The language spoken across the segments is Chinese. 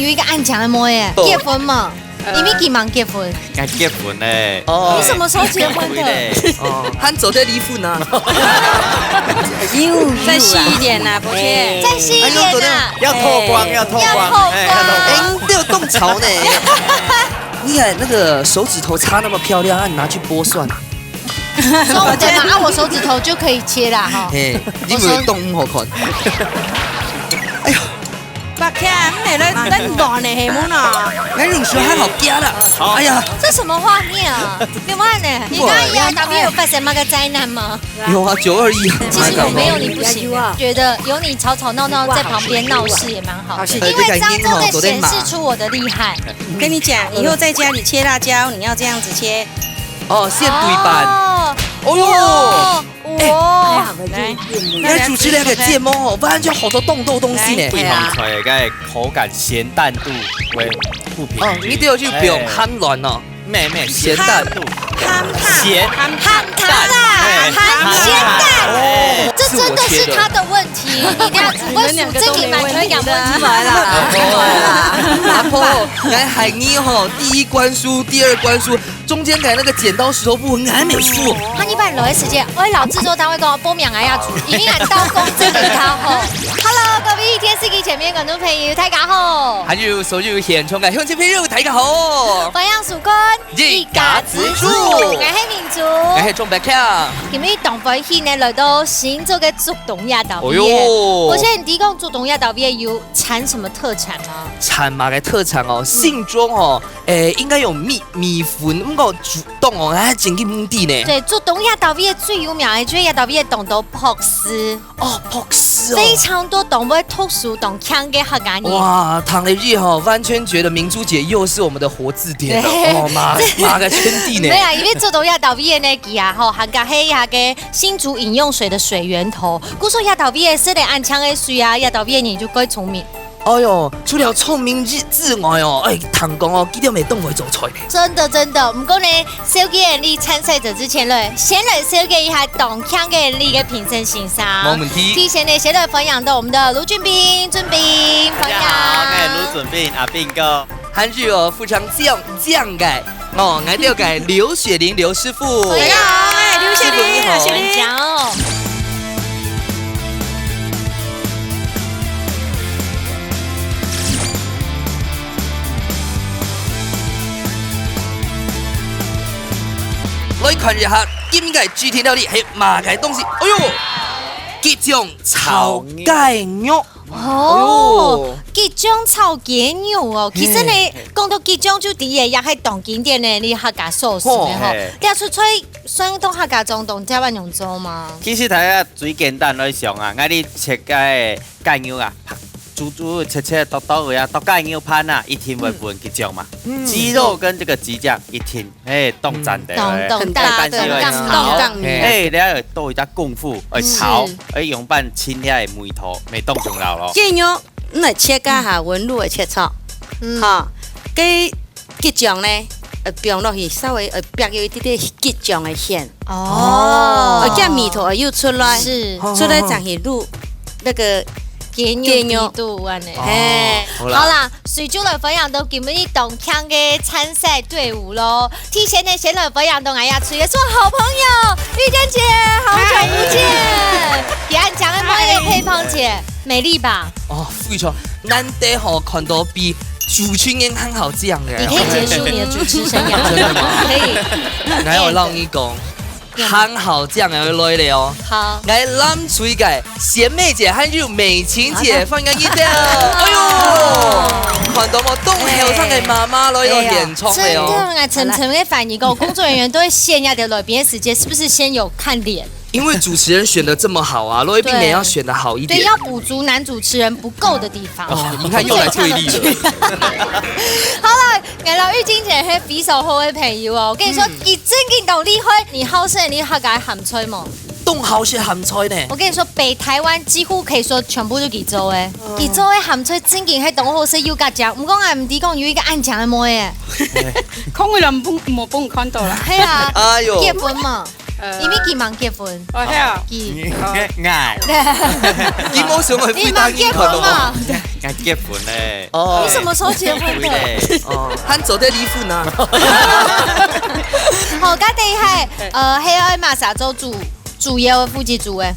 有一个暗墙的摸耶，结婚嘛？你们几忙结婚？该结婚嘞！你什么时候结婚的？他走在离婚呢。再细一点呐，不切。再细一点呐！要透光，要透光。你有动潮呢。你看那个手指头擦那么漂亮，你拿去剥蒜。说我对嘛，我手指头就可以切啦哈。嘿，你有动好看。哎呦！白天你咧乱的系冇呐？哎，你说还好惊了。哎呀，这什么画面啊？你看呢？你刚刚亚当有发生那个灾难吗？有啊，921。其实我没有你不行，觉得有你吵吵闹闹在旁边闹事也蛮好，因为这样真的显示出我的厉害。跟你讲，以后在家里切辣椒，你要这样子切。哦，现对版。哦哟。哇！来主持人个芥末哦，不然就好多冻豆东西呢。配方出来个口感咸淡度为不平。哦，你都要去表含卵哦。咩咸淡度？咸含咸淡。这真的是他的问题，你俩主会数这里满全养问题来了。阿婆，来海妮吼，第一关输，第二关输，中间改那个剪刀石头布，俺没输。他一般留的时间，我老制作单位跟我报名啊要煮，一定按刀工这里他好。Hello， 各位電視機前面觀眾朋友，大家好。還有所有現場嘅鄉親朋友，大家好。歡迎收看一家之主，我係民族，我係鐘伯強。今日同歡喜呢來到新竹嘅竹東亞島邊。我現在提供竹東亞島邊有產什麼特產嗎？產嘛嘅特產哦，信中哦，應該有米粉，不過竹東哦，還真嘅目的呢。對，竹東亞島邊最有名嘅就是亞島邊嘅東島朴絲。哦，朴絲哦，非常多東北特殊東腔嘅客家人。哇，躺了日哈，完全覺得明珠姐又是我們的活字典了。哦，馬個圈地呢？沒有，因為竹東亞島邊呢佢啊吼，客家係下嘅新竹飲用水的水源頭。故說亞島邊是嚟按腔嘅水啊，亞島邊你就該聰明。哎呦，除了聰明之外哦，唐講哦，記得未當會做菜呢。真的，唔過呢，小姐你參賽者之前咧，先來小姐一下東腔嘅你嘅評審欣賞。冇問題。提前呢，先來分享到我們的盧俊斌，分享。大家好，我係盧俊斌，阿斌哥。韓劇哦，非常醬嘅哦，我哋嘅劉雪玲劉師傅。大家好，我係劉雪玲，你好。講哦。來看一下今日主題料理係乜嘅東西？哎呦，吉種炒雞肉。哦，吉種炒雞肉哦，其實呢，講到吉種就第一也係當經典的你客家壽司嘅吼。你出出相當客家中東台灣用做嗎？其實睇下最簡單來上啊，我哋切嘅雞肉啊。煮切剁嘅剁雞肉盤啊，一天會分幾種嘛？雞肉跟這個雞醬一天，凍陣的，凍大的，你要多一啲功夫去炒，用半清啲嘅梅頭，未凍仲老咯。雞肉你係切家下紋路嘅切炒，嚇，雞醬呢，放落去稍微別有一啲啲雞醬嘅香。哦，將米頭又出來，出來就係滷那個。雞肉度安尼，好啦，水煮來分享到今日東腔嘅參賽隊伍咯。提前呢，先來分享到我要吹嘅是我好朋友玉珍姐，好久不見。也按講嘅朋友配芳姐，美麗吧？哦，非常難得好看到比主持人很好這樣嘅。你可以結束你的主持生涯，真的嗎？可以。我讓你講。很好，這樣嘅來了哦。好，來南水嘅賢妹姐還有美琴姐放個一調。哎呦，看到我東後生嘅媽媽來到現場了哦。真的啊，層層嘅反應，工作人員都會先要的來賓時間，是不是先有看臉？因為主持人選得這麼好啊，羅一斌也要選得好一點。對，要補足男主持人不夠的地方。哦，你看又來對立了。好了，原來玉晶姐係比手好嘅朋友哦。我跟你說，一真見到厲害，你好勝，你客家鹹菜嗎？東好是鹹菜呢。我跟你說，北台灣幾乎可以說全部都吉州誒，吉州嘅鹹菜真見喺東好是有家講，唔講唔啲講有一個暗牆嘅妹誒。空嘅人冇幫看到啦。係啊，哎呦，結婚嘛。因为佢忙結婚，哦係啊，佢愛你冇想去你飛單忙結英群婚嘛？愛結婚咧。哦你什麼時候結婚的？哦，喊走在離婚啊！好，家哋係喺愛馬沙州煮嘢夫子煮嘅。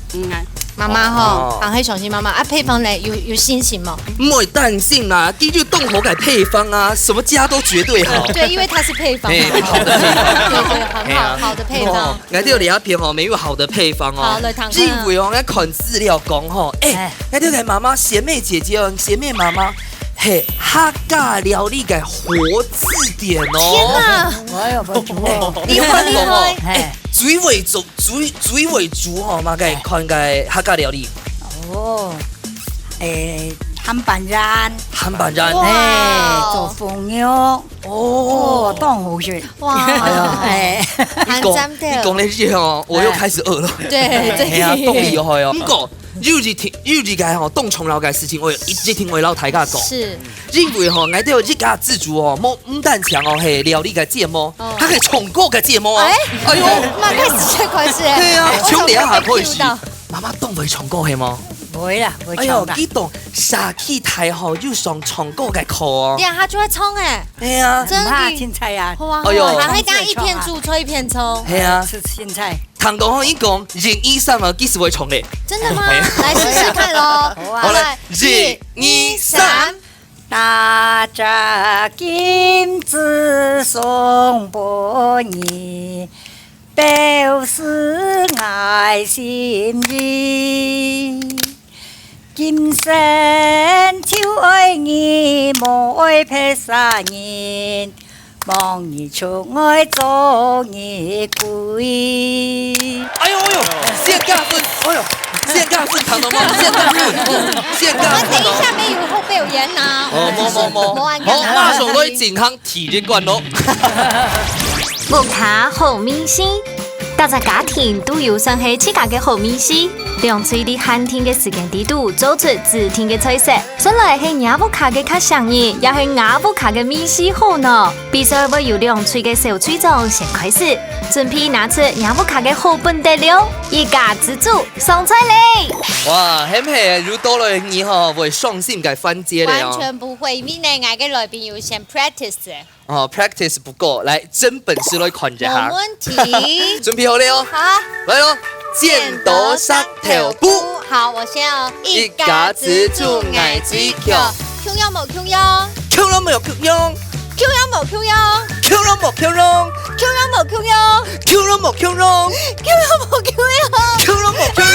媽媽吼，行喺長線媽媽啊，配方咧有信心嗎？唔會擔心啦，記住洞口改配方啊，什麼家都絕對好。對，因為它是配方，哎對好的配方對，很好的配方。我哋有兩片哦，沒有好的配方哦。好來談看因為哦，我看資料講吼，我哋嘅媽媽賢妹姐姐哦，賢妹媽媽係客家料理嘅活字典哦。天哪！我又冇煮喎，厲害！最為主吼嘛，嘅看嘅客家料理，哦，漢板人，漢板人，哇做鳳肉，哦，都好食，哇，你講呢啲哦，我又開始餓了。對係啊，凍厲害哦。不過要日嘅吼凍蟲流嘅事情，我一直聽我老太家講。是。因為吼，我哋有一家自主哦，唔但強哦，係料理嘅芥末，它係重過嘅芥末啊！哎呦，媽開始，係啊，衝你一下可以試。到。媽媽凍會重過係嗎？會啦，會哎呦，唱啦，幾凍，殺氣太好要上重過嘅課哦。呀，他就會衝哎，係啊，真唔怕的。青菜啊，哇，哎呦還會加一片豬，搓一片蔥，係啊，吃青菜，唐東可以講人醫生啊，幾時會重嘅？真的嗎？來試試看咯。好來1 2 3大隻金子送俾你，表示愛心意。今生就愛你，無愛撇殺人，望你寵愛做你歸。哎呦哎呦，現價分，哎呦，現價分唐東嗎？現價分，現價我等分一下沒有後表演呐。冇，好，馬上可以健康體力館咯。木卡好明星，大家家庭都有算係自家嘅好明星。兩嘴的寒天嘅時間地度做出自天嘅菜色，本來係雅木卡嘅較上癮，也係雅木卡嘅明星好呢。比賽會由兩嘴嘅小嘴長先開始，準備拿出雅木卡嘅好本得了，一家之主上菜嚟。哇，係唔係如多了你吼會雙線嘅分解了完哦？全不會，因為呢，我嘅來賓有先 practice 嘅，哦，practice 不夠，來真本事來看一冇下。問題。準備好了哦，好，來咯，剪刀石頭布。好，我先哦。一家之主愛水橋，Q 音冇 Q 音 Q 咯冇有 Q 用，Q 音冇 Q 音 ，Q 咯冇 Q 用，Q 音冇 Q 音，Q 咯冇 Q 用，Q 音冇 Q 音。 ，Q 咯冇 Q 用。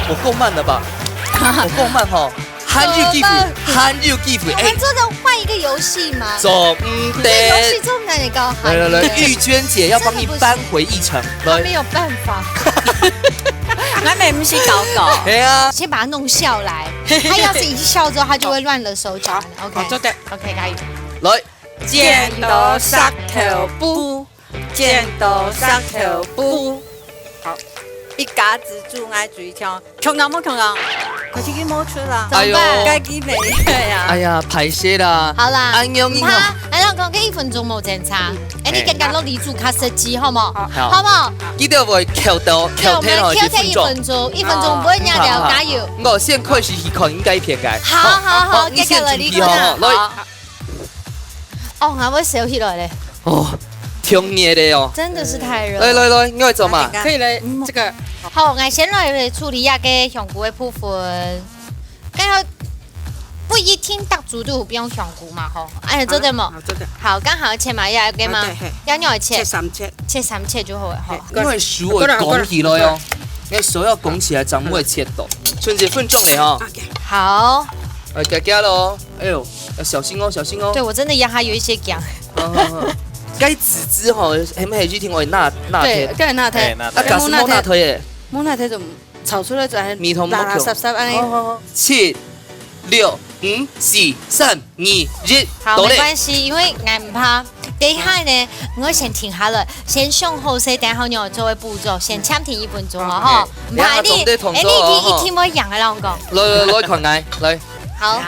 我夠慢了吧？我夠慢哈。韓日記符，韓日記符，我們做着換一個遊戲嗎？做唔這遊戲得。這麼難搞，來來來，玉娟姐要幫你扳回一城。來，沒有辦法，我咪唔是搞搞，係啊，先把它弄笑來。他要是一笑之後，他就會亂了手腳。OK，做得。 OK，加油。來，剪刀石頭布，剪刀石頭布。好，一家之主愛水槍，強硬冇強硬，佢自己冇出啦。哎呦，該幾味呀？哎呀，排泄啦。好啦，安用英唔怕，咱兩個嘅1分鐘冇檢查。誒，你更加落力做卡實際，好冇？好好冇？記得會扣到對，我們扣天哦， Q 1天1分鐘，1分鐘不會贏了，加油！我先開始去看應該片嘅。好，你先準接下來你備好，來。哦，我會燒起來咧，哦，挺熱的哦。真的是太熱。來來來，我做嘛？可以嚟，這個好，我先來處理一下嘅香菇嘅部分。咁樣不一定搭豬都不用香菇嘛，吼。哎，做得冇？做得。好，剛好切嘛，要嘅嘛對對，要你來切，三切，切3切就好了，好。因為樹會拱起來哦，你手要拱起來，才唔會切到。春節分重的哈，好，夾夾咯，哎呦，要小心哦，小心哦。對我真的壓下有一些癢。該籽汁吼，係咪去聽我辣對，腿？跟人那睇，那啊，假是冇辣腿嘅。冇那睇就炒出來就係米同垃垃雜雜安尼。 7、6、5、4、3、2、1，好，到咧。沒關係，因為我唔怕。等一下呢，我先停下來，先上好勢，等下我做嘅步驟，先暫停1分鐘啊，吼。唔怕你，誒，你一聽我樣嘅啦，我講。來看我，來。好，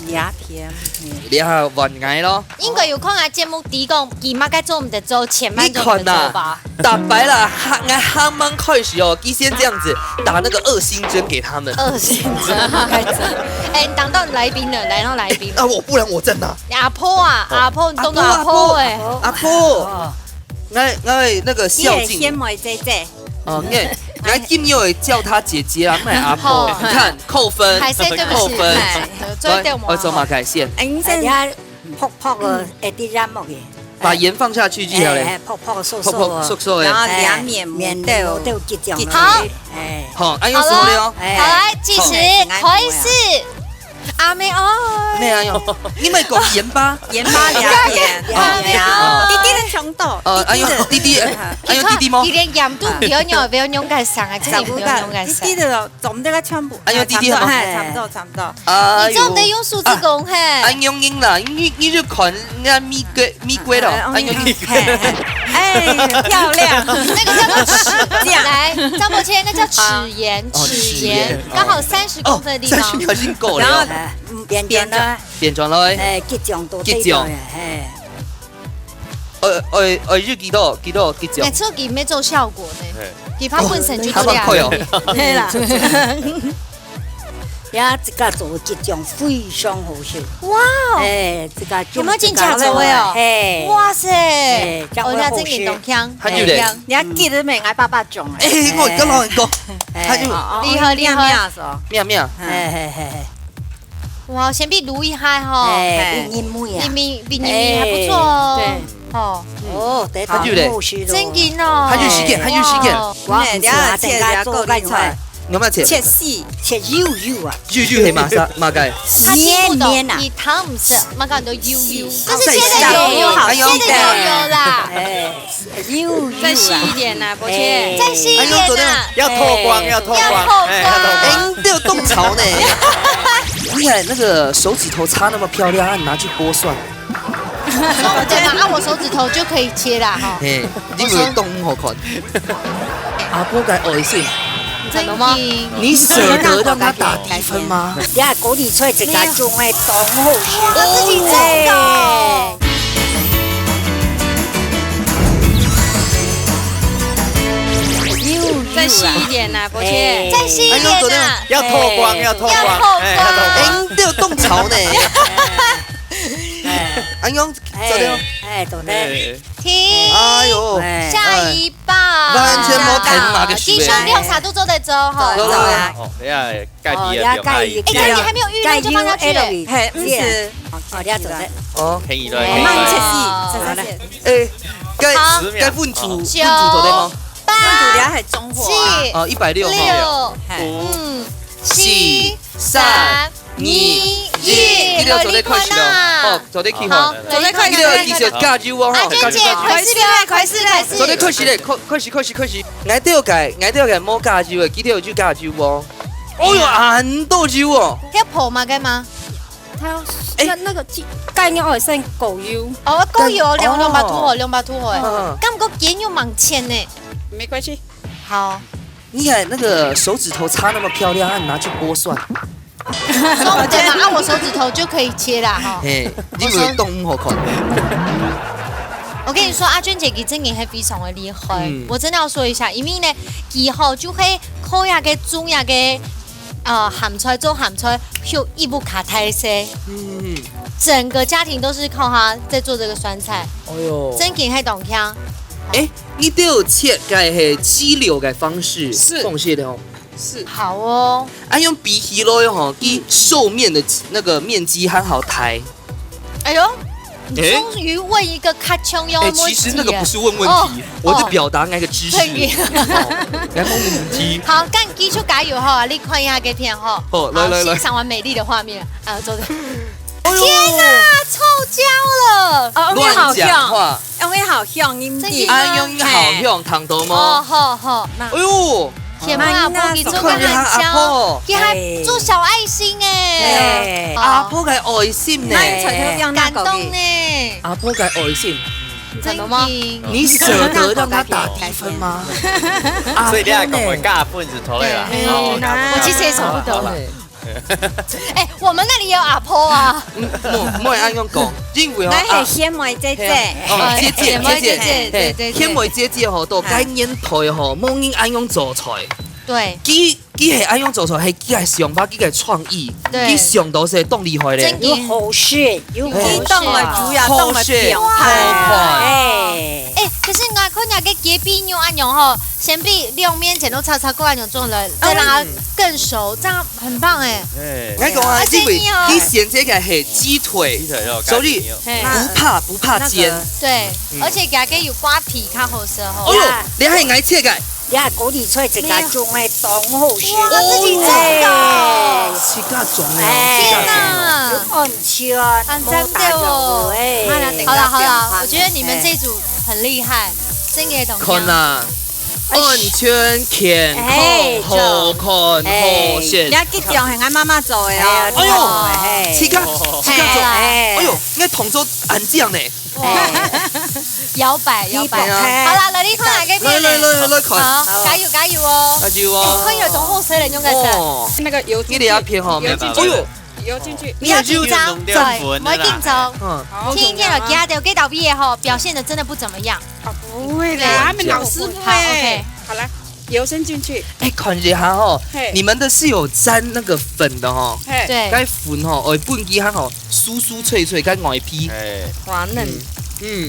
牙甜，你下懸崖咯。應該有看下節目底講，姨媽該做我們的粥，前半就我們的粥吧。打白了，他们开始哦，先这样子打那个2星针给他们。二星针該整。哎，當到來賓了，來到來賓。啊，不然我真的。阿婆啊，阿婆，你懂個阿婆哎？阿婆，我那个孝敬。先妹姐姐。哦，我今又叫她姐姐啊，买阿婆，你看扣分，海鮮對不起，扣分。我走馬凱線，人家泡泡個一啲染木嘅，把鹽放下去就好嘞，泡泡縮泡泡縮，縮縮然後的。兩面都結狀。好，好，按用手了哦。好來計時，開始。阿妹哦，咩啊用？你咪講鹽巴，鹽巴兩片，啲啲的程度，按用滴滴，按用滴滴嗎？佢連鹽都不要用，不要用個上啊，真係不要用個上。啲的就唔得個全部，按用滴滴係嗎？差唔多。哎呦你這種得用數字講嘿。按用英啦，你就看那米龜咯，按用米龜。哎，漂亮，那個叫做齒，來，張伯謙，那叫齒鹽，哦齒鹽，剛好30公分的地方。 30已經夠然後了。變咗，變裝落去。結狀到結狀日幾多哎，這個沒做效果呢，佢怕本身就這樣。快哦。係啦。呀，這個做結狀非常好食。哇哦，哎，這個有沒有進價做哦？哎，哇塞，這樣我家真係動槍，還有咧，你還記得未？我爸爸種哎，我跟老人講，還有厲害厲害，咩？哇，先比盧厲害哈，哎，比你比你還不錯哦，對，哦，哦，得還有咧，真勁哦，還有時間，我唔知啊，等下做個菜，有冇切？切絲，切肉啊，肉係馬雞。他聽不懂，綿啊，你湯唔是，馬港都油油，這是是切的油油，切的油油啦，哎，肉再細一點吶，伯謙，再細一點吶，要透光，要透光，哎，你都有洞巢呢。你看那個手指頭擦那麼漂亮，你拿去剝蒜。對嘛？按我手指頭就可以切啦，哈。嘿，你有洞好看。阿婆該愛心。真的你捨得讓他打低分嗎？你係嗰年出去食家種嘅當好食，我自己種的。再細一點吶，伯謙，再細一點吶，要透光，要透光，哎，你都有洞巢呢。安用做的，哎，做的，停，哎呦，下一把，完全冇睇馬嘅弟兄，你用啥都做得走哈。哦，等下蓋皮也不用阿姨，哎，蓋皮還沒有預熱就放下去了。係唔是？哦，你要做的，哦，便宜了，慢切哦絲，哎，該分組做的嗎？八、你係中火七、哦，160六、係七、3、2、1，記得做得開始啦，哦，做得開好，做得開，記得其實加油哦，阿娟姐，開始，做得開始咧，開始，我都要改冇加油嘅，記得要去加油哦。哦喲，很多油哦。要破嗎？該嗎？那個雞鴨外生狗油，哦，夠油，2把土河，2把土河，咁個鹽要蠻淺呢。沒關係。好，你看那個手指頭擦那麼漂亮，你拿去剝蒜。對嘛？按我手指頭就可以切啦，哈。嘿，你有洞好看。我跟你說，阿娟姐佢真嘅係非常的厲害，我真的要說一下，因為呢，以後就會烤呀嘅煮呀嘅。鹹菜做鹹菜，就一不卡太些。整個家庭都是靠他在做這個酸菜。哎呦，真勁係懂腔。哎，你都有切改係雞柳嘅方式奉獻的哦。是。好哦。啊，用鼻皮咯，用比壽面的那個面積還好抬。哎呦，你終於問一個卡槍要問題。其實那個不是問問題，我是表達那個知識。來問問題。好，咁繼續加油哈！你看一下這片哈。好，來。欣賞完美麗的畫面啊，走的。天哪，臭焦了！亂講話。用你好香，你真啊，用好香糖豆嗎？哦，好。哎呦。天媽阿婆，你做個很香，佢還做小愛心哎，阿婆嘅愛心呢？感動呢？阿婆嘅愛心，真的嗎？你捨得讓他打低分嗎？所以你係講會加分就妥啦。我其實也捨不得。哎，我们那里也有阿婆啊。唔会安样讲，因为咱系先妹姐姐，哦，姐姐，对对，天妹姐姐吼，都该年代吼，冇人安样做菜。对，佢系安样做菜，系佢系想法，佢系创意，佢想到是动厉害咧。有好血，有激动的主要动的变态，哎，可是我看那个隔壁牛安牛吼，先比两面前都炒过安牛做了，再让它更熟，这样很棒哎。我讲啊，因为佢选这个系鸡腿，所以不怕煎。对，而且给它有刮皮，看好时候。哎呦，你系爱切嘅。你系嗰啲菜一家种的当好血，哇，自己种的，切家种的，天哪，安全，很真的哦。好了，我觉得你们这组很厉害，真嘅懂。看啦，安全健康好看好鲜。你吉祥系俺妈妈做的哦。哎呦，切家种，哎呦，你同桌安酱呢？摇摆。好啦，来你看哪个片？来看，好，加油哦！加油哦！看有种后生人用个是那个油你哋一片吼，哎呦，油进去，不要紧张，对，不要紧张。听一听了，其他的给导毕业后表现的真的不怎么样。不会的，他们老师傅哎。好了，油先进去。哎，看一下吼，你们的是有沾那个粉的吼，对，该粉吼，哦，本机它吼酥酥脆脆，该外皮，滑嫩。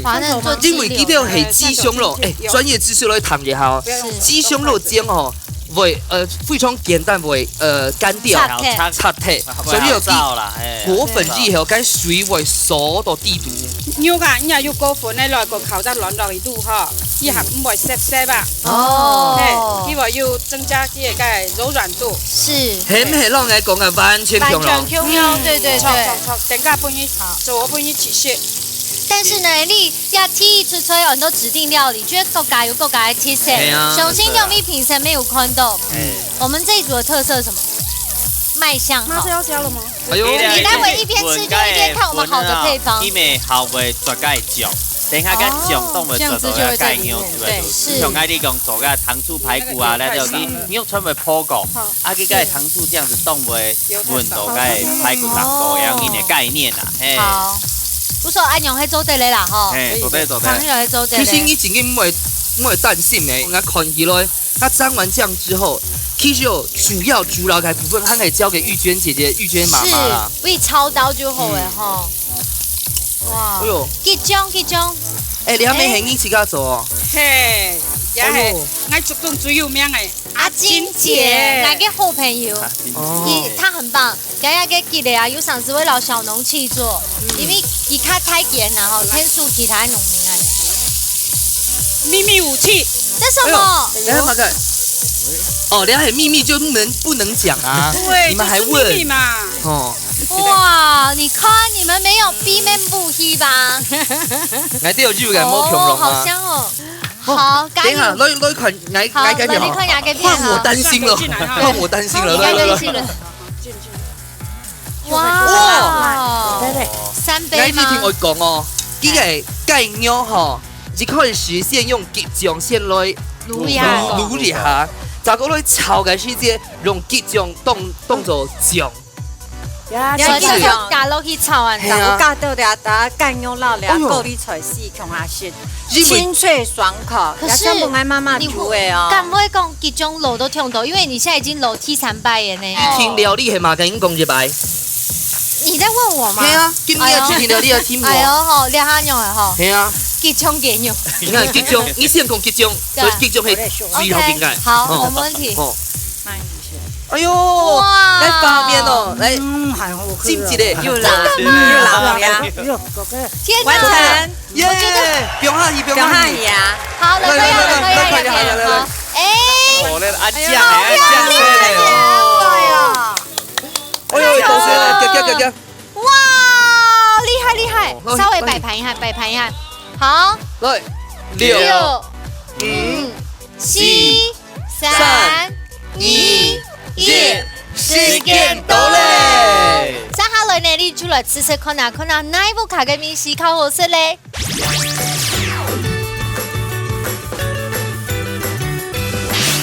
滑嫩做因为呢度系鸡胸肉，哎，专业知识来谈一下哦。鸡胸肉煎哦，会非常简单，会干掉，擦剔，所以有啲果粉之后，该水会锁到地度。牛噶，你要果粉咧，来个烤得软落去度哈，以后唔会涩涩吧？哦，佢话要增加啲嘅柔软度。是，係唔係啷个讲嘅完全完全 Q 喵，对。等下半夜做半夜起色。但是呢，你要提出出有很多指定料理，觉得各家有各家的特色。雄心六米评审没有看到。我们这一组的特色是什么？卖相好。妈是要加了吗？哎呦，你待会一边吃就一边看我们好的配方。因为好味绝个酱，等下个酱冻会做到个盖牛，对，是。像爱你讲做个糖醋排骨啊，那就你肉春会破过，啊，佮个糖醋这样子冻会混到个排骨糖果样的概念啊，嘿。好。不说安用喺做地里啦，吼，做地。糖用喺做地。其实你自己唔会担心呢，我看起来，它沾完酱之后，其实有主要嘅部分，它可以交给玉娟姐姐、玉娟妈妈啦。是，为操刀就好诶，吼。哇！哎呦，吉中。哎，你还没系你自家做哦？嘿，也系，我族中最有名诶阿金姐，那个好朋友，他很棒。刚刚给记得啊，有上次为老小农去做，因为伊卡太咸了吼，天数其他农民啊。秘密武器，这什么？来马看。哦，两海秘密就不能讲啊！对，你们还问？秘密嘛。哦。哇，你看你们没有闭面不黑吧？我都有肉嘅，冇恐龙好香哦！好，等一下，攞看，我改变换我担心了，换我担心了，来。哇！3杯吗？你聽我講哦，呢個雞肉吼，只可以實現用激醬先來滷一下，就嗰類炒嘅時間用激醬當做醬。你加落去炒完，我加到俩打干肉老俩够你菜丝穷下些，清脆爽口。可是不爱妈妈煮的哦。敢不会讲这种肉都听到，因为你现在已经楼梯300元呢。一聽料理係嘛，跟你講一擺。你在問我嗎？係啊，今日一聽料理要聽我。哎呦吼，兩下用的吼。係啊。激醬給用。你看激醬，你先講激醬，所以激醬係最後邊嘅。好，冇問題。哎呦，哇！來發面哦，來，記唔記得？又老呀！天哪！耶！不用客氣，不用客氣啊！好，來好，哎，我那安醬嘞，哎呦，多謝啦，夾！哇，厲害！稍微擺盤一下，好，來6、5、4、3、2、1，時間到嘞！接下來呢，你就來試試看哪一部卡嘅面試較好食咧？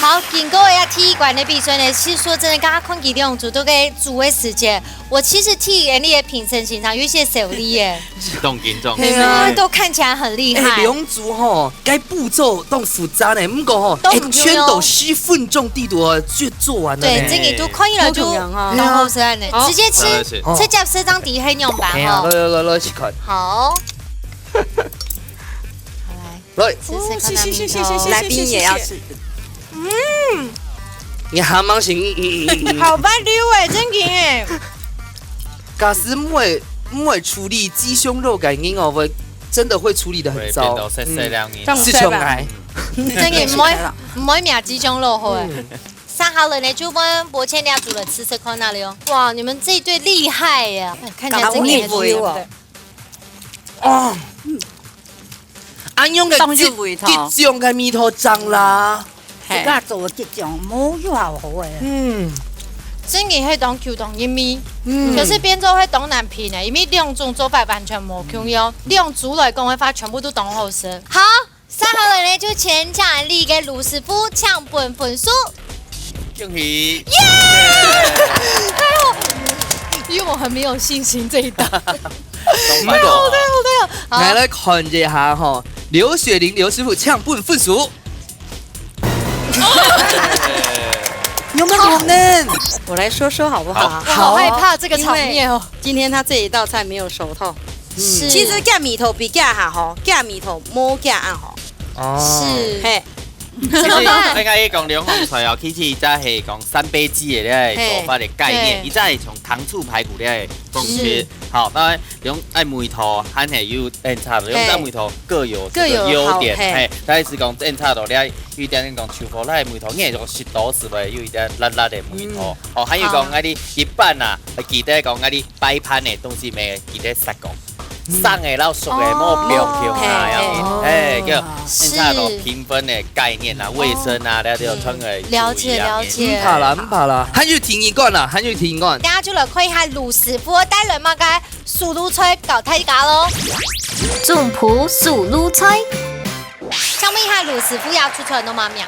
好，经过一下体育馆的比赛呢，其实说真的，刚刚看几两组都给组的时间，我其实体验力的评审现场有一些手力耶，动紧张，都看起来很厉害。两组吼，该步骤都复杂呢，不过吼，全都10分钟地图就做完了。对，这个都可以了，就然后是安的，直接吃夹这张底很用吧哈。来去看。好。来，谢，来宾也要吃。你还蛮行，好棒溜哎，真劲哎！假使不会处理鸡胸肉感应哦，会真的会处理的很糟。是穷癌，真嘅唔可以命鸡胸肉好哎。上好了呢，就问伯谦俩煮了吃看那里哦。哇，你们这一对厉害呀！看起来真的很厉害。哦。安用嘅吉祥嘅米头脏啦，自家做嘅吉祥冇有好好嘅。真嘅係當 Q 當一米，可是變做會當難評嘅，因為兩種做法完全冇共樣，兩組來講嘅話全部都當好食。好，上好了呢就前場力嘅盧師傅搶本分數，恭喜！耶！因為我很沒有信心這一打。太好，來看一下哈，劉雪玲劉師傅搶本分數。有沒有可能？我來說說好不好？我好害怕這個場面哦。今天他這一道菜沒有熟透。是。其實夾米頭比夾下好，夾米頭冇夾暗好。是。嘿。怎麼辦？應該講兩項菜哦，其實真係講三杯雞嘅咧做法嘅概念，伊真係從糖醋排骨咧風切。好，當然用愛梅頭，還係有差的，用愛梅頭各有優點。嘿，但是講差到咧，有一點講秋腐那梅頭，因為個濕度是咪有一點辣辣的梅頭。哦，還有講嗰啲一般啊，記得講嗰啲擺盤嘅東西咪記得殺講。上嘅撈熟嘅冇標標啊，叫差到評分的概念啊，衛生啊，那啲穿嘅了解。唔怕啦，還有聽一罐啦，還有聽一罐。大家就來看一下盧師傅帶來乜嘅素滷菜搞睇價咯。總鋪素滷菜。想問一下盧師傅要出菜都乜名？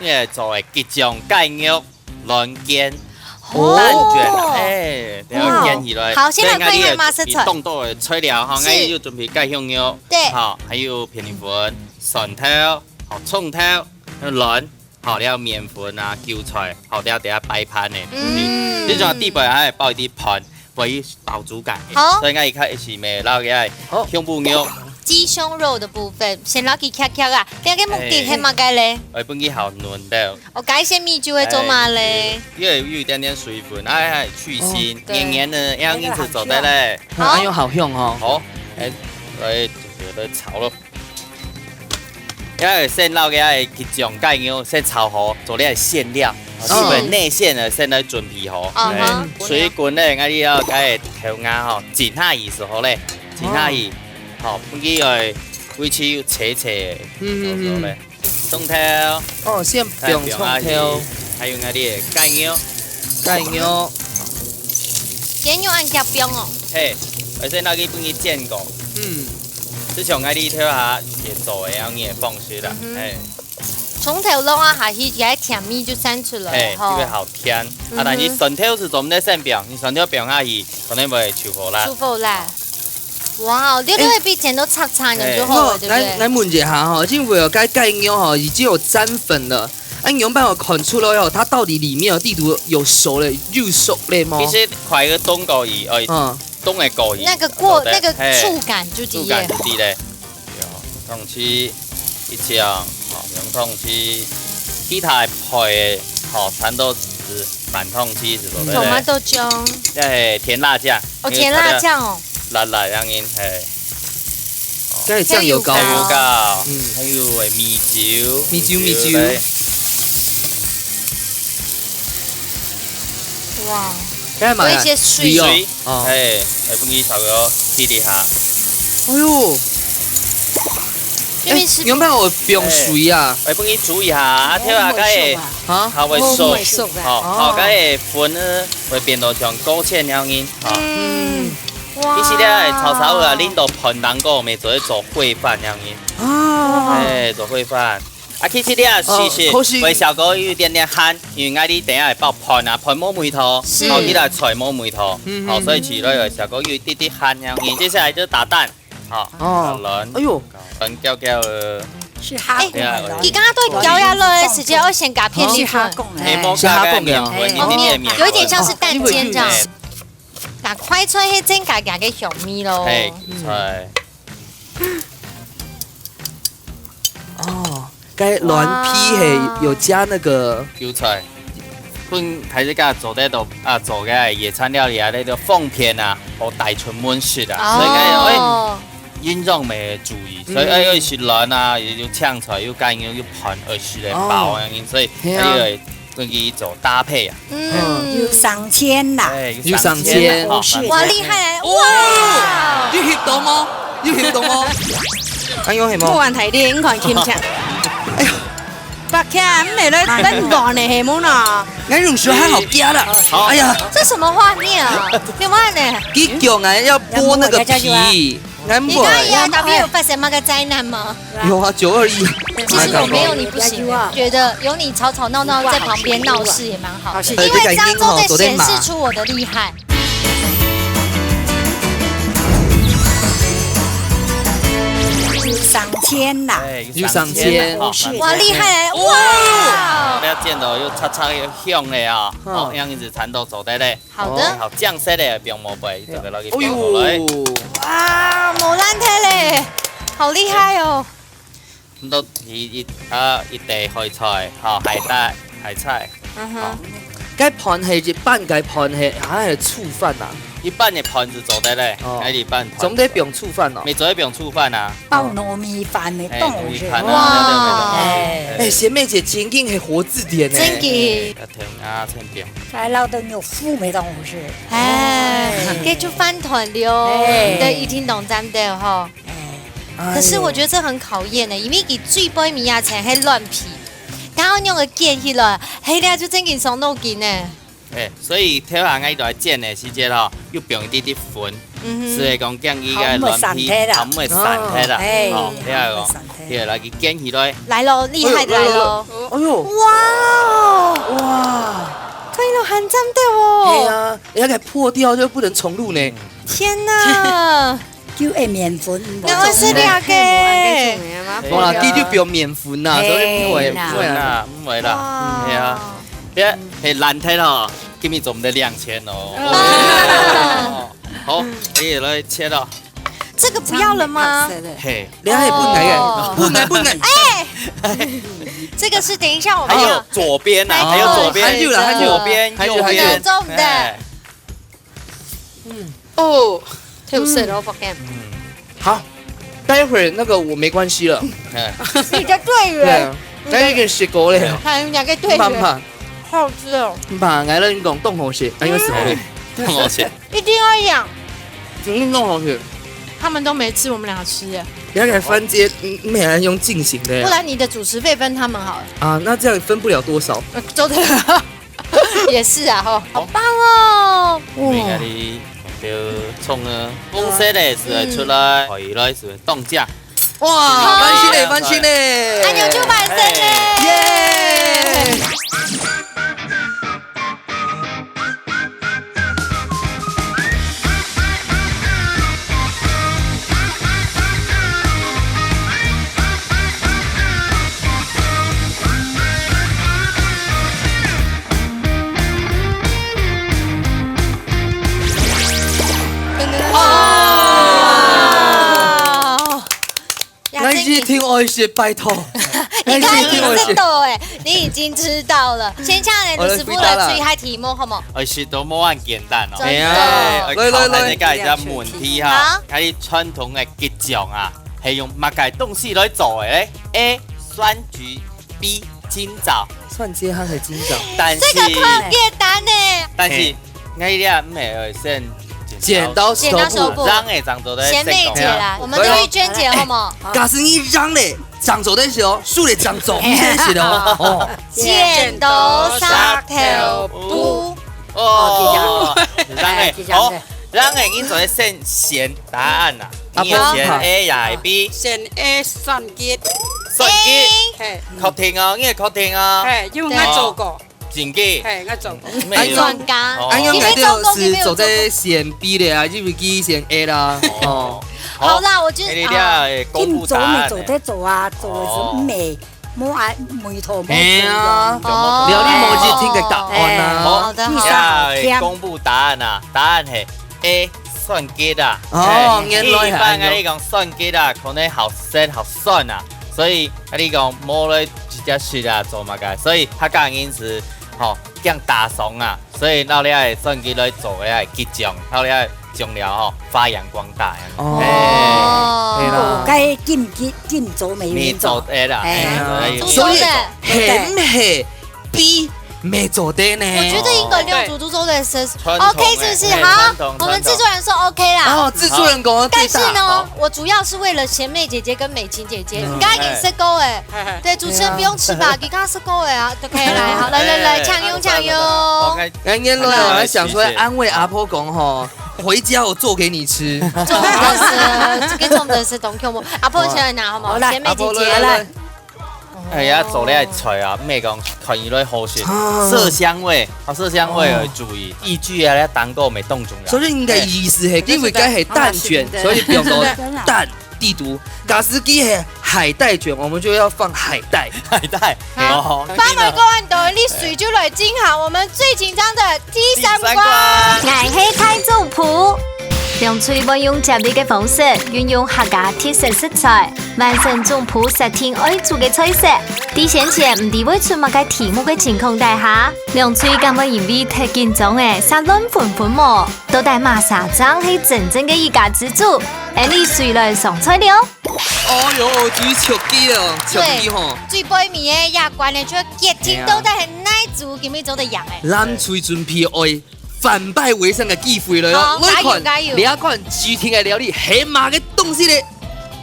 因做嘅吉祥雞肉卵煎。蛋卷，了煎起來。好，先來看一下馬色菜。凍到嘅材料，哈，我要準備雞胸肉，對，好，還有片米粉、蒜頭、好蔥頭、卵，好，了麵粉啊、韭菜，好，了等下擺盤嘅。呢種底部係包一啲盤，為飽足感。好，所以我一開始咪撈嘅係胸部肉。雞胸肉的部分，先攞佢咔咔啊！你個目的係乜嘅咧？我本身好嫩的。我改一些米酒會做乜咧？因為有一點點水分，去腥，黏黏的，要因此做得咧。哎呦，好香哦！好，就是炒咯。因為先撈嘅係吉祥雞肉，先炒好，做啲係餡料，基本內餡的先來準備好。水滾咧，我哋要該調啱吼，剪下魚時候咧，剪下魚。好，本機個位置要斜斜，葱頭，哦，先不用葱頭，還有嗰啲雞肉，雞肉按夾邊哦。嘿，而且那個本機煎過，之前嗰啲睇下也做嘅，然後你也放水啦，嘿。葱頭攏啊，下去嘅甜味就散出來，嘿，因為好甜。啊，但是蒜頭是做唔得先表，你蒜頭表下去，可能會出火啦。出火啦。哇，你都會比剪都擦咁就好了，對不對？來問一下哈，因為有該雞肉哈已經有沾粉了，你有辦法看出來哦，它到底裡面的地圖有熟了、入熟了嗎？其實快個凍過魚，凍嘅過魚。那個過那個觸感就啲嘢。觸感啲咧，用起一槍，好用痛起，其他配好全都是反痛起是做的。tomato醬。即係甜辣醬。哦，甜辣醬哦。辣辣樣因係，即係醬油膏，還有米酒，哇，有一些水，係，本機炒咗切一下。哎呦，有冇有不用水啊？本機煮一下，睇下佢係，它會熟，好，佢粉呢會變到像勾芡樣因，其實咧，炒啊，拎到盆當個，咪做燴飯樣嘢。做燴飯，啊，其实你啊，其实为效果有一点点汗，因为你等下会爆喷啊，喷冇梅头，好起来吹冇梅头，好，所以取了效果有一点点汗呀。你接下来就打蛋，好，人，哎呦，人叫叫是哈贡的，你刚刚对摇下来的时间，我先加片米粉，是哈贡的，有一点像是蛋煎这样。把快脆迄蒸加加个小米咯。嘿，菜。哦，该卵皮嘿有加那个韭菜。本开始甲做在度做个野餐料理啊，那个凤片啊，和大春焖食啊，所以个饮用没注意，所以又是卵啊，又呛出来，又干又盘20来包啊，所以那个跟伊做搭配啊。有3000啦，有3000，哇厉害！哇，有翕动哦，有翕动哦，哎呦，系冇？我睇啲影看鉗赤。哎呀，白卡唔係咧，咱亂嚟係冇啦。俺用手還好夾啦。哎呀，這什麼畫面啊？點解呢？佢叫俺要剝那個皮。你剛剛當邊有發生那個災難嗎？有啊，921。其實我沒有你不行，覺得有你吵吵鬧鬧在旁邊鬧事也蠻好的，因為這樣都在顯示出我的厲害。3000啦，有3000，哇厲害！哇！要見到又擦擦又香的啊，好，樣子蠶豆做得咧。好的。好醬色的不用磨白，這個落去哎呦，哇，冇爛睇咧，好厲害哦！咁都一地海菜，好海帶、海菜。該盤係一半，該盤係係醋飯啊。一半的盤子做得嘞，還一半。總得不用醋飯哦。沒做不用醋飯啊。包糯米飯的凍是。哇！哎，賢妹姐真經係活字典呢。真嘅。聽啊，清點。在老燈有富美凍是。哎，給就飯團了，對，一聽懂咱的哈。可是我覺得這很考驗呢，因為佢最杯米亞前係亂皮，然後用個劍起來，係咧就真嘅上腦筋呢。哎，所以跳下愛來剪的時節吼，又不用一啲粉，所以講建議個軟皮，好唔會散開啦。哦，你係講，你來去剪起來。來咯，厲害來咯！哎呦，哇，可以了，很真的哦。對啊，你要給破掉就不能重錄呢。天哪！就會免粉，我是兩個。冇啦，啲就不用免粉啦，所以唔會啦，唔會啦，係啊。係爛睇咯，今日做唔得2000哦。好，你來切咯。這個不要了嗎？嘿，你係不能。哎，這個是等一下我們還有左邊啊，還有左邊，還有右邊，中的。哦，跳色了，發現。好，待會那個我沒關係了。你的隊員。待會食過咧。係兩個隊員。好吃哦！爸，挨了你講凍紅蟹，還有什麼？凍紅蟹一定要養。怎麼凍紅蟹？他們都沒吃，我們兩個吃耶。你要給番茄，沒人用進行的。不然你的主持費分他們好了。啊，那這樣分不了多少。周的也是啊，吼，好棒哦！哇！你就從呢公司的是出來，可以來是凍醬。哇，翻新嘞！阿牛就滿身嘞！耶！聽愛說拜託，你剛剛已經知道誒，你已經知道了。先請你的師傅來注意下題目，好冇？愛說都冇咁簡單哦。係啊，來，你教一下問題哈。喺傳統嘅結醬啊，係用乜嘅東西來做嘅咧 ？A. 酸橘 B. 金棗。蒜街它係金棗，但是這個特別難呢。但是我哋唔係先。剪刀手布，讓誒長做的賢妹姐啦，我們的玉娟姐好冇？假使你讓咧長做的時候，樹咧長做，是的哦。剪刀石頭布。哦，讓誒，讓誒，你做先選答案啦。你要選 A 呀 B？選 A 蒜結。算计，嘿，确定哦，你会确定哦，嘿，因为我做过，真记，嘿，我做过。专家，俺用来做的是做在选 B 的啊，日不记选 A 啦。哦，好啦，我觉你得哋公布答案。做得做啊，做的是美，冇爱眉头冇哎呀，哦聊你某日听个答案啊。好的好的，要公布答案啊！答案係 A 算计啦。哦原來係一般我哋講算计啦，可能好識好算啊，所以我哋講冇咧直接學啊做嘛嘅，所以客家人是吼講大慫啊，所以เรา咧係算计來做咧係吉祥，เรา咧將了吼發揚光大。哦，哦，係啦。该进做美你元做，做得啦，所以的很係 B 没做的呢。我觉得应该用煮猪粥的是傳統 OK，是不是？哎好傳統，我们制作人说 OK 啦。哦，制作人讲但是呢，我主要是为了贤妹姐姐跟美琴姐姐，你刚刚已经吃够哎，对，主持人不用吃吧，你刚刚吃够哎啊，都可以来，好，来，抢用。俺原来我还想说安慰阿婆讲吼，回家我做给你吃。重的是，跟重的是董 Q 木阿婆先来拿好吗？贤妹姐姐来。哎呀，做咧菜啊，咩讲看伊咧好食，色香味，色香味要注意，依据啊咧蛋糕未冻中啦。所以应该意思系，因为该系蛋卷，所以不用说蛋地毒。假使机系海带卷，我们就要放海带。海带，好，八门公安队，你水就来金好，我们最紧张的第三关。爱喜太族谱。用嘴運用接力嘅方式，運用客家特色食材，完成種譜實天愛做嘅菜式。啲先前唔知會出乜嘅題目嘅情況底下，用嘴咁嘅因為太緊張嘅，殺亂款款模，到底馬沙張係真正嘅一家之主。而你隨來上菜了。哦哟，最熟機啊，熟機吼。最背面嘅牙關嘅，就結天到底係奶煮咁樣做得樣嘅。咱嘴準備愛反敗為勝嘅機會了好喏。加油！你一款具體嘅料理，起碼嘅東西咧，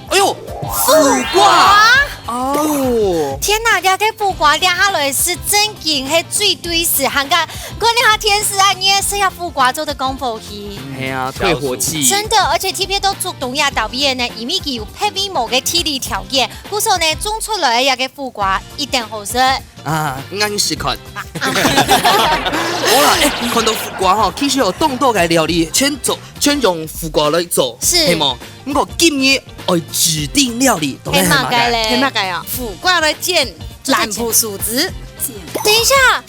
哎呦，腐瓜。哦，天哪！這個腐瓜掉下來是真勁，係最對時，涵蓋過年下天時啊，你也是要腐瓜做的功夫去。哎呀，退火氣。真的，而且貼片都做東亞導演呢，因為佢有配備某個體力條件，故所呢種出來嘅個腐瓜一定好食。啊，啱時看。好啦，看到腐瓜吼，其實有當多嘅料理，全用腐瓜來做，是係冇？不過今日愛指定料理，都係黑馬雞咧，黑馬雞啊，腐瓜來煎蘭蒲薯子。等一下，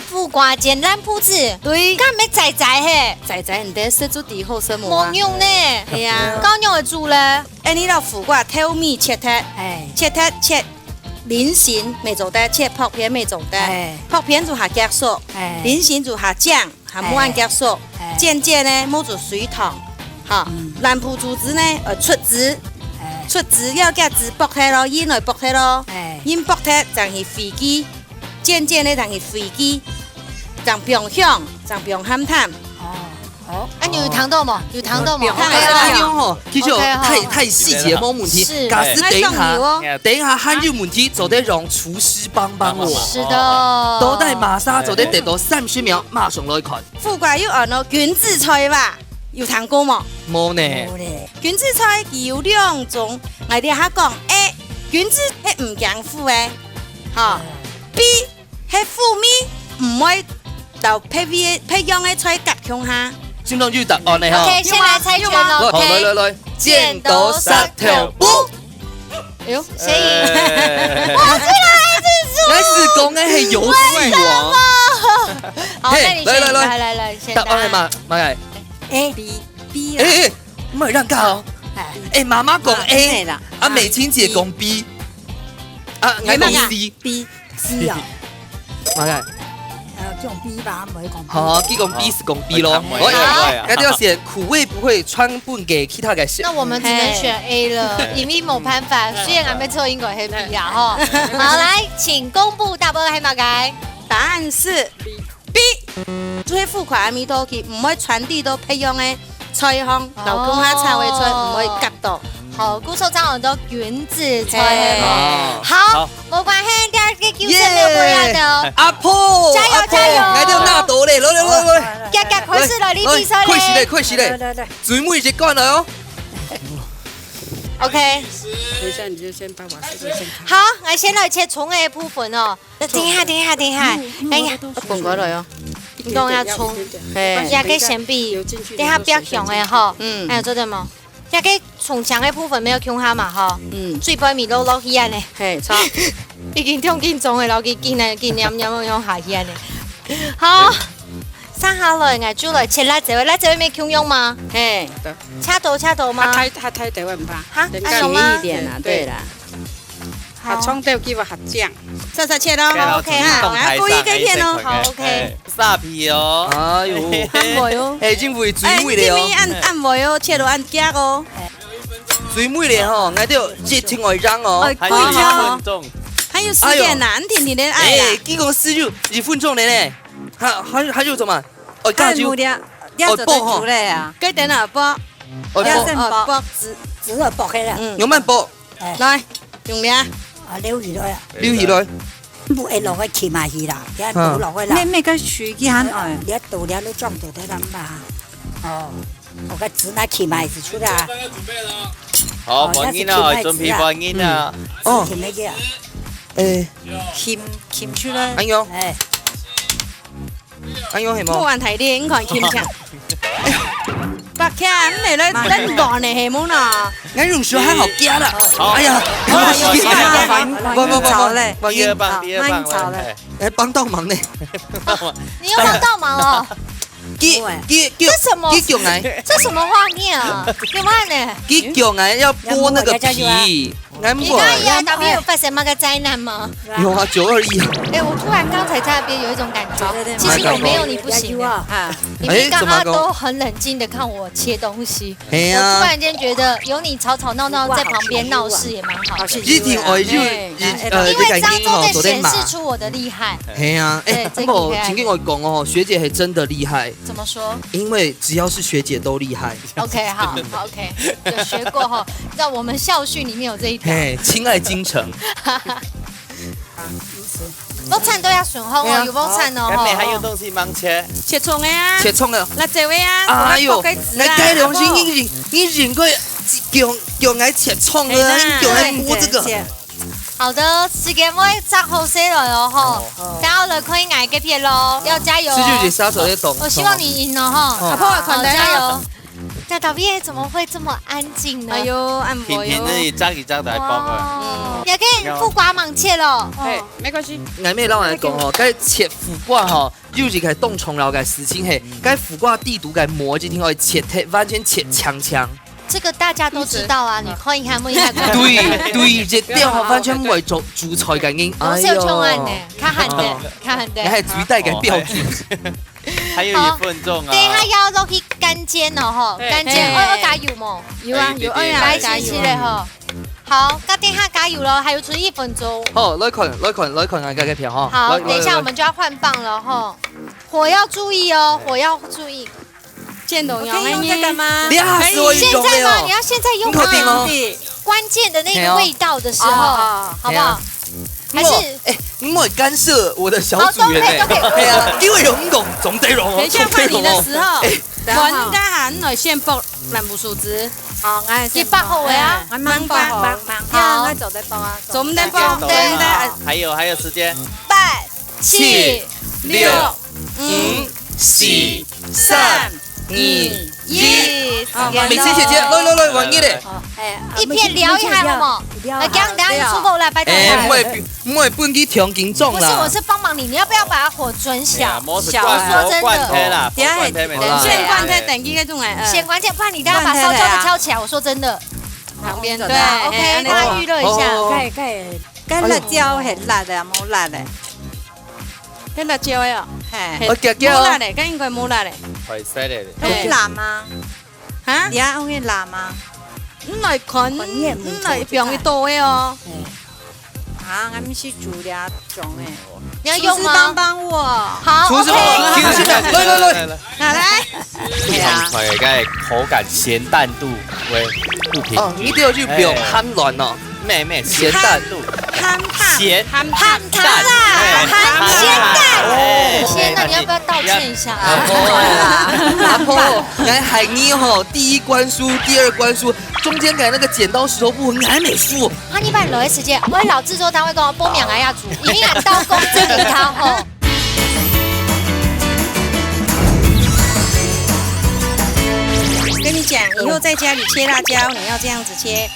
腐瓜煎蘭蒲子，對，咁咩仔仔嘿？仔仔唔得食做地好食冇啊。冇用呢，係啊，高用嘅煮咧。誒，你攞腐瓜挑米切開，切菱形未做得，切薄片未做得，薄片就下夾熟，菱形就下醬，下冇按夾熟，漸漸呢冇做水糖，嚇，蘭蒲薯子呢出汁要夾汁剝開咯，煙來剝開咯，煙剝開就係飛機，漸漸呢就係飛機，就變香，就變鹹淡。啊，你有糖豆冇？有糖豆冇？哎呦吼，其實太細節冇問題，是假使等一下還有問題，就得讓廚師幫我。是的，都帶馬莎就得得到30秒，馬上來看。腐瓜有按咯卷子菜吧，有聽過冇？冇呢。卷子菜有兩種，我哋下講 A 卷子係唔驚腐嘅，嚇 B 係腐味唔會就配樣嘅菜夾向下。心中就答案嚟哈。 OK，先來猜拳咯。好，來，剪刀石頭布。哎呦，誰贏？我是來自主。我是講嘅係遊戲王。好，那你先來，先答案係嘛？馬 A B 哎，唔係讓教哦。哎，媽媽講 A，阿美琴姐講 B，啊，我講 C。 C 啊，馬嘅。這種 B 吧，唔可以講。好，佢講 B 是講 B 咯。我哋要寫苦味不會傳播給其他嘅小。那我們只能選 A 了，因為冇辦法，雖然還沒錯，應該係 B 啦哈。好，來，請公布答案係乜嘢？答案是 B， 最腐瓜嘅味道佢唔會傳遞到配樣嘅菜香，就講下炒嘅菜唔會夾到。好，鼓手掌很多原子菜。好，冇關係，第二個叫聲沒有回來的。阿婆，加油加油！我哋拿到咧，來，夾開始來，你比賽咧。開始咧，最尾一關來哦。OK。等一下，你就先把瓦斯炉先开。好，我先来切葱的部分哦。等一下，哎呀，滚过来哦。你讲要葱，嘿，也给先比，等下不要强的哈。还有做点么？也给葱墙的部分没有强下嘛哈。水杯米落落去安尼。嘿，错。已经痛紧种的，老几紧的，紧黏黏用下去安尼。好。上好了，我煮来切辣椒，辣椒没强用吗？嘿，掐头吗？他太得问吧？哈，还有吗？一点啊，对啦。他葱都给我下酱，再切咯。OK 哈，来故意给片哦。好 OK。沙皮哦。哎呦，按尾哦。哎，真会水美咧哦。按尾哦，切到按夹哦。水美咧吼，俺就接听我张哦。还有1分钟。还有10点呐，俺甜甜的爱啦。哎，结果2分钟咧，还有什么？哦，干木的，要做得出来啊！给点了剥，要先剥，只要剥开了。用慢剥。來，用咩啊？溜起來啊！溜起來。唔會落去切埋去啦，一倒落去啦。咩個水機很愛，你一倒了都裝到得啦嘛。哦，我個紙拿切埋是出啦。好，放緊啦，準備放緊啦。哦。切咩嘅？誒，鉗出來。安用。誒。安用係冇？冇問題啲，應該鉗槍。白卡，咁嚟咧，咱亂嚟係冇啦。安用時還好夾啦。哎呀，第二棒嘞。哎，幫到忙呢。你又幫到忙了。這什麼？這什麼畫面啊？你看呢？結腳哎要剝那個皮。你剛剛那邊有發生那個災難嗎？有啊，921啊。哎，我突然剛才在那邊有一種感覺，其實我沒有你不行啊。你們剛剛都很冷靜的看我切東西，我突然間覺得有你吵吵鬧鬧在旁邊鬧事也蠻好的。一定我就因為當中在顯示出我的厲害。係啊，哎，我請跟我講哦，學姐係真的厲害。怎麼說？因為只要是學姐都厲害。OK， 好 ，OK， 有學過哈，你知道我們校訓裡面有這一條。嘿，親愛京城。冇餐都要順風哦，有冇餐哦？還沒還有東西忙切。切葱的啊。切葱的。辣椒的啊。哎呦，那該良心你認過叫愛切葱的，你叫愛摸這個。好的，時間會扎好些來哦吼，等下來可以捱個片咯，要加油。這就是殺手的懂。我希望你贏了哈，阿婆快加油。那導演怎麼會這麼安靜呢？哎呦，按摩平日一張一張來幫啊。也可以副瓜芒切咯。嘿，沒關係。俺妹讓人講哦，該切苦瓜哈，就是該凍蟲然後該死青嘿，該苦瓜地毒該磨進去，可以切完全切強強。這個大家都知道啊，你可以看沒看過？對，這掉好完全唔係做煮菜嘅應。我是有衝案的，看喊的，看喊的。你係嘴帶嘅標準。還有1分鐘啊！等下要落去乾煎哦，吼，乾煎，我加油麼？有啊，有哎呀，來試試嘞吼。好，那等下加油了，還有剩1分鐘。好，來看，俺家嘅片哈。好，等一下我們就要換棒了哈，火要注意哦，火要注意。見到用這個嗎？你嚇死我一種現在嗎？你要現在用嗎？關鍵的那個味道的時候，好不好？還是哎，你莫干涉我的小組員哎，對啊，因為有唔同總得容哦。等一下換你的時候，我家喊來先剝藍布樹枝。好，我一百號位啊，我慢剥，好，我做得幫啊，做唔得剝，對。還有時間。8、7、6、5、4、3、2、1，美琪姐姐，來，玩嘢咧。一片撩一下好冇？等下出口來，拜託。唔會搬去調緊重啦。不是，我是幫忙你，你要不要把它火轉小？我說真的，先關胎，等幾個鐘哎。先關鍵，不然你等下把燒焦的挑起來。我說真的。旁邊對，OK，大家預熱一下。跟辣椒很辣的，冇辣的。跟辣椒呀，我夾冇辣的，跟應該冇辣的。會犀利。會辣嗎？嚇？你要會辣嗎？唔來看，唔來병會多嘅哦。啊，我們是煮兩種誒。你要用嗎？幫我。好，OK。拿來。香菜嘅口感鹹淡度為不平。哦，你都要去表含卵哦。咩鹹淡度？鹹含糖啦，含鹹蛋。天哪，你要不要道歉一下？阿婆，俺海妮吼，第一關輸，第二關輸，中间给那个剪刀石头布很美术。啊，你把落的时间，我老制作单位跟我报名来要煮，一定按刀工这里汤吼。跟你讲，以后在家里切辣椒，你要这样子切。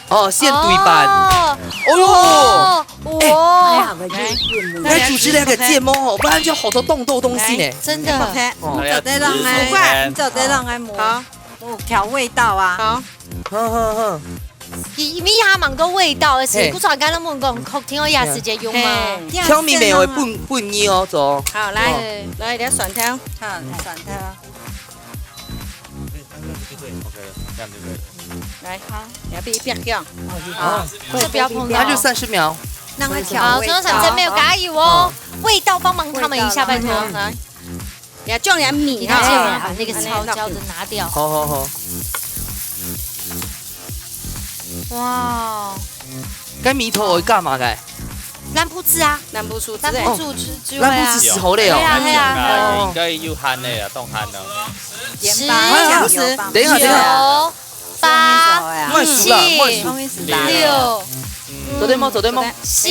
哦，现对版。哦哦哟，还哇，好个就来主持两个芥末哦，不然就好多冻豆东西呢。真的。哦，走得让哎，走得让哎磨，好，调味道啊。好，呵，伊米下蛮多味道，而且不传干那么讲，口听我牙时间用吗？挑米没有不腻哦，走。好，来一点蒜头。好，蒜头。来，好，要不一边用。好，这不要碰到。那就30秒。让它调好，味陈总真没有加油哦，味道帮忙他们一下，拜托。来，要种点米你看，这哈。把那个烧焦的拿掉。好。哇，该米头会干嘛嘅？蓝布子啊，南部薯蓝子，布子之咱不是好嘞对啊哦。对啊。應該要慳嘅啊，當慳咯。10、啊等一下9、8、慢熟啦，慢熟。 6、走对吗？走对吗？ 7、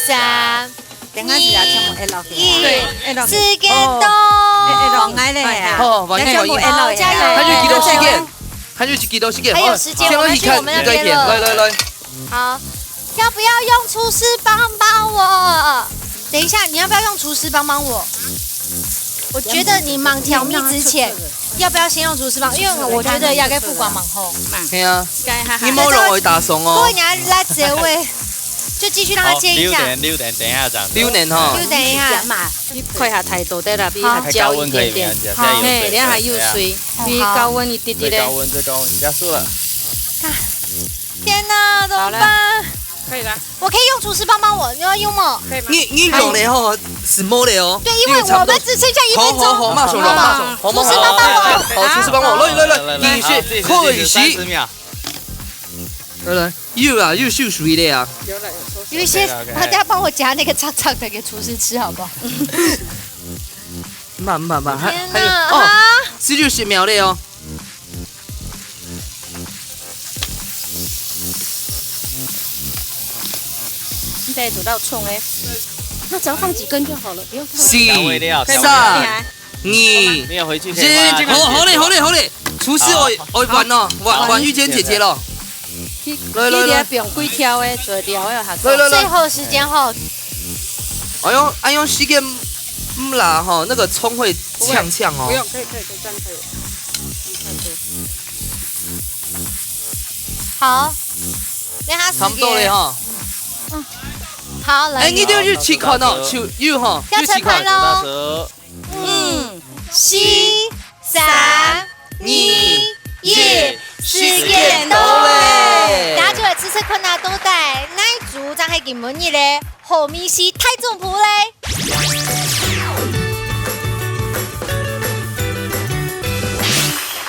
3、等下是要全部落去。 1，时间到。往爱嘞啊！好，往下有。好，加油！還有幾多時間？還有幾多時間？還有時間先我們一看去我們那一個一點，邊了來。好，要不要用廚師幫我？等一下，你要不要用廚師幫我？我覺得你忙調蜜之前，要不要先用廚師幫？因為我覺得要給副官忙後。係啊，該你冇容易打鬆哦不過你。要來結尾，就繼續讓他煎一下。 6點，等一下這樣。 6年哈。就等一下。你快下太多的啦，比它焦一點點。好嘿，然後還有水，比高溫一點點的。最高溫，加速了。天哪，怎麼辦？可以啦。我可以用廚師幫我，你要用嗎？你用的吼是冇的哦。對，因為我們只剩下1分鐘。好，馬上，廚師幫我。好，廚師幫我，來，繼續，開始。 30秒。來，又秀水的啊。有一些，大家幫我夾那個長長的給廚師吃，好不好？慢，天還有哪！哦啊， ，40秒的哦。你得煮到葱哎，那只要放幾根就好了，不用放。 4、3、2、你有回去可以1，好嘞，廚師我玩咯，玩玉娟姐姐咯。來，你哋不用幾條誒，做條誒下。最後時間後，哎呦，時間唔啦哈，那個蔥會嗆哦。不用，可以，這樣可以。好，讓他差不多嘞哈。好，來。哎，你都要去看哦，要哈，要盛盤到嘍。時7、3、2、1，時間到嘞大家就來吃吃困難都帶，那一組真係見滿意咧，後面是太重譜咧。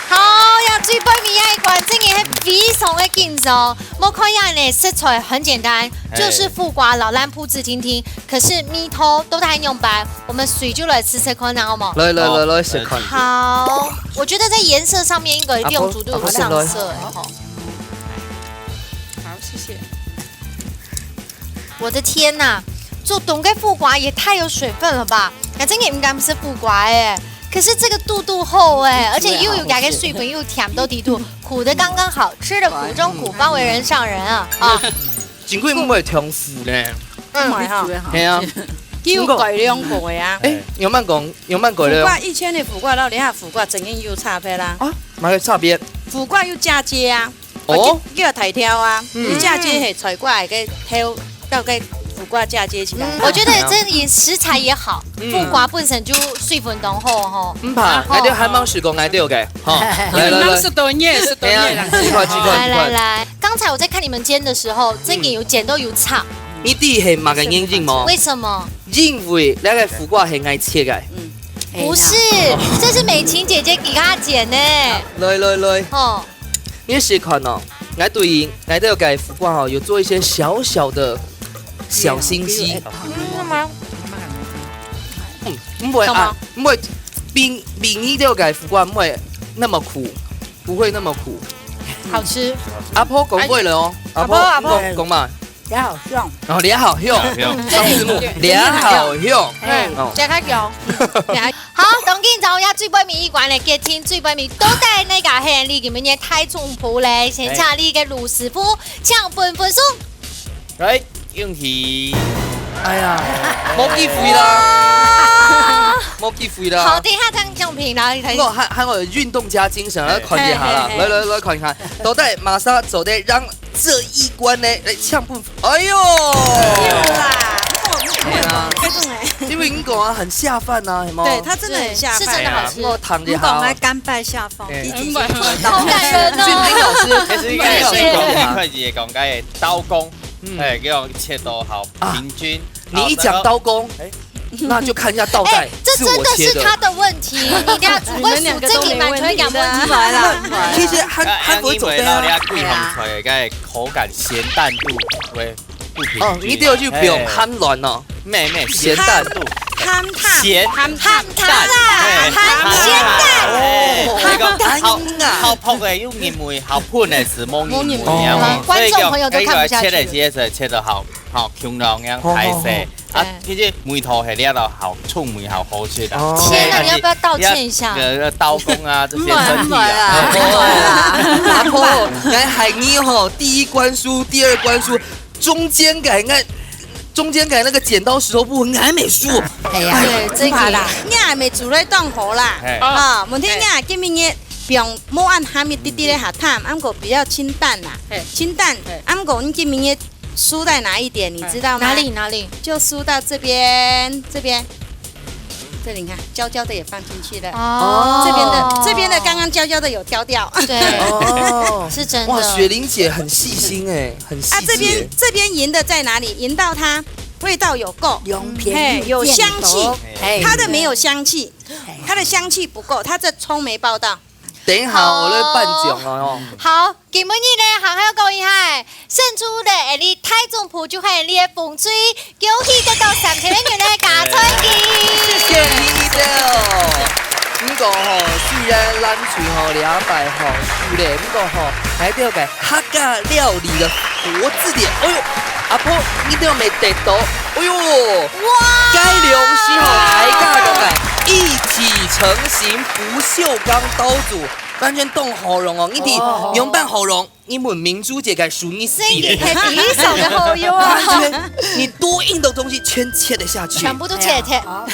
好，要最背面一關，真嘅係非常的緊張。我看樣呢，食材很簡單，就是副瓜、老蘭鋪子聽聽，可是米頭都太用白，我們水就來吃吃看看，好嗎？來，食看。好，我覺得在顏色上面應該用足都有上色哎吼。好，謝謝。我的天哪，做凍嘅副瓜也太有水分了吧？那這個應該不是副瓜哎。可是這個肚肚厚哎，而且又有加個水分，又甜到底肚，苦的剛剛好，吃的苦中苦，方為人上人啊！啊，真貴唔會通死呢。買哈，係啊，有改良過的啊。誒，有慢講，有慢改了。苦瓜以前的苦瓜，老底下苦瓜整天又差別啦。啊，買個差別。苦瓜又嫁接啊，哦，叫大條啊，你嫁接係菜瓜係個挑到個苦瓜嫁接起來。我覺得這也食材也好，副瓜本身就水分濃厚吼。唔怕，我哋還忙時講，我哋嘅，好，來，是多年啦。來，剛才我在看你們煎的時候，真嘅有剪都有炒。你啲係抹個眼睛麼？為什麼？因為那個苦瓜係愛切嘅。不是，這是美琴姐姐給他剪呢。來，哦，你試看哦，我對我哋嘅苦瓜哦，有做一些小小的小心機。唔會啊，唔會比你這個苦瓜唔會那麼苦，不會那麼苦。好吃。阿婆讲过了哦，阿婆讲嘛，也好用。哦，脸好用，上字幕，脸好用，加卡用。好，当今早呀，最背面一关的给听最背面都在那个黑里面的太中铺嘞，先请你嘅卢师傅抢分数。来，用起。哎呀，冇機會啦，冇機會啦。好，等下睇獎品啦，你睇。我喊我運動家精神來看一下啦，來看一看，到底瑪莎走得讓這一關呢來搶分。哎呦！因為你講啊，很下飯啊，係嗎？對，它真的很下飯，是真的好吃。我躺着好。來甘拜下風，好感人哦。俊斌老師，其實應該有講會計講解刀工，叫切刀好平均。你一講刀工，那就看一下倒帶，這真的是他的問題，你哋主播數這裡滿全講問題啦。其實韓國做的啊，貴紅菜嘅口感鹹淡度會不平均。哦，你都要去表憨軟哦，咩鹹淡度。憨鹹鹹淡啦，鹹淡。好泡的用鹽梅，好噴的是冇鹽梅樣。觀眾朋友都看不下去。切的時候切得好強亮樣太細啊，其實梅頭係呢度好粗梅好好吃的。天哪，你要不要道歉一下？刀工啊，這些身體啊。阿婆，俺海妮吼，第一關輸，第二關輸，中間改那個剪刀石頭布，俺沒輸。哎呀，真係啦，你還沒煮來當好啦。啊，問題你今日嘅並冇按下面滴滴的下淡，啱個比較清淡啦，清淡。啱個你今日嘅輸在哪一點，你知道嗎？哪裡？就輸到這邊。這裡你看，焦焦的也放進去了。哦，這邊的剛剛焦焦的有挑掉。對，是真的。哇，雪玲姐很細心哎，很細節。這邊贏的在哪裡？贏到它味道有夠，有香氣。它的沒有香氣，它的香氣不夠，它這蔥沒爆到。等一下，我來頒獎哦。好，今日呢，行喺講一下，勝出的你太中鋪就係你嘅風水，恭喜得到3000元的加春機。謝謝你的。不過吼，雖然咱厝吼200吼輸咧，不過吼還得個客家料理的活字典。哎呦，阿婆你都沒得到。哎呦，哇！該良師吼台家咁個一體成型不鏽鋼刀組，完全凍喉嚨哦！你哋用辦喉嚨，你問明珠姐該數你死。第一手的好用啊！你多硬的東西全切得下去，全部都切。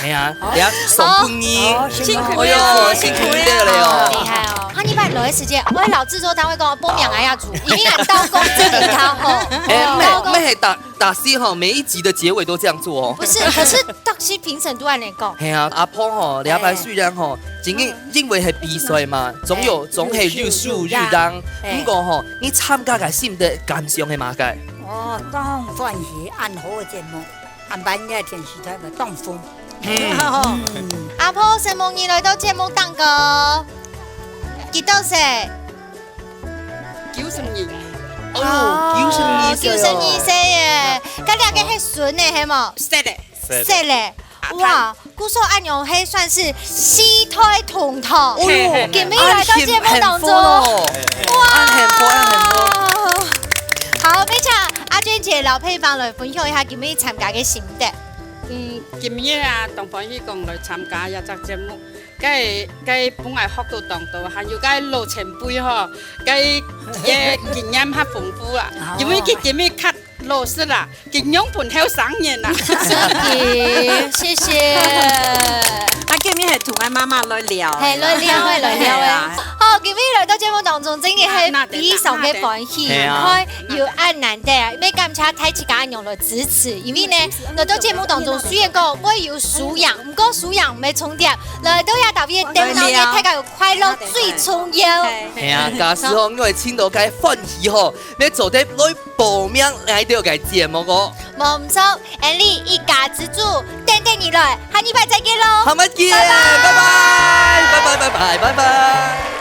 哎呀，呀，送給你，辛苦哎呦，辛苦你了喲！厲害哦！哈，你把錄的時間，我老製作單位講報名還要煮，一定要刀工自己烤吼。沒打 C 哈，每一集的結尾都這樣做哦。不是，可是當時評審都按你講。係啊，阿婆吼200雖然吼，因為係比賽嘛，總係日數日當。不過吼，你參加嘅心得感想係嘛嘅？哦，當算是按好嘅節目，按半夜電視台嘅當風。阿婆成夢兒來到節目當個幾多歲92。哦，92歲耶！咁你個係孫呢，係冇？識咧，哇！姑嫂按用係算是四胎同堂，今日來到節目當中，按很多。好，俾請阿娟姐老配方來分享一下今日參加嘅心得。今日啊，同朋友講來參加一隻節目。佢本來學到當到，還有佢老前輩嗬，佢嘅經驗較豐富啦。因為佢今日較老實啦，經驗盤後3年啦。謝謝。啊，今日係同阿媽媽來聊，係來聊嘅。好，今日來到節目當中，真嘅係非常嘅歡喜，開又按難得啊！要感謝太子家用來支持，因為呢來到節目當中，雖然講我有素養，唔過素養唔係重點，來到也特別電腦嘅大家有快樂最重要。係啊，假使吼，因為青島街歡喜吼，要做啲來報名來到個節目個。冇唔錯，你一家之主，等等你來，下禮拜再見咯。下禮拜見，拜拜，拜拜。